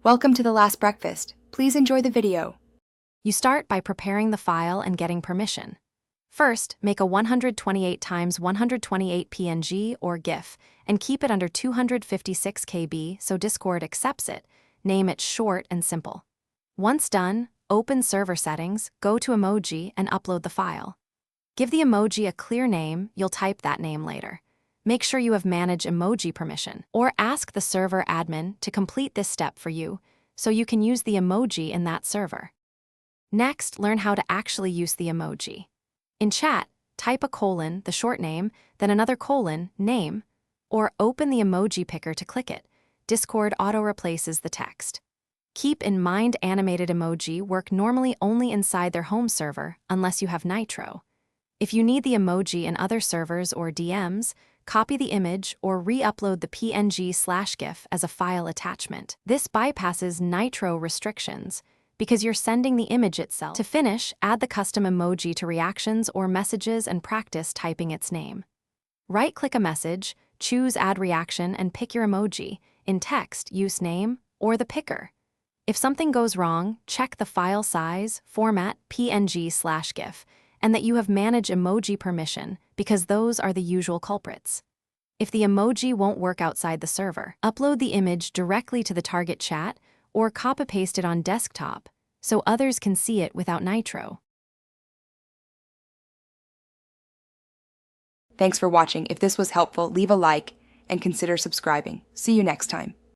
Welcome to The Last Breakfast. Please enjoy the video. You start by preparing the file and getting permission. First, make a 128 x 128 PNG or GIF and keep it under 256 KB so Discord accepts it. Name it short and simple. Once done, open server settings, go to Emoji and upload the file. Give the emoji a clear name, you'll type that name later. Make sure you have managed emoji permission, or ask the server admin to complete this step for you, so you can use the emoji in that server. Next, learn how to actually use the emoji. In chat, type a colon, the short name, then another colon, name, or open the emoji picker to click it. Discord auto-replaces the text. Keep in mind animated emoji work normally only inside their home server, unless you have Nitro. If you need the emoji in other servers or DMs, copy the image or re-upload the PNG/GIF as a file attachment. This bypasses Nitro restrictions because you're sending the image itself. To finish, add the custom emoji to reactions or messages and practice typing its name. Right-click a message, choose Add Reaction and pick your emoji. In text, use name or the picker. If something goes wrong, check the file size, format, PNG/GIF, and that you have managed emoji permission, because those are the usual culprits. If the emoji won't work outside the server, upload the image directly to the target chat or copy-paste it on desktop so others can see it without Nitro. Thanks for watching. If this was helpful, leave a like and consider subscribing. See you next time.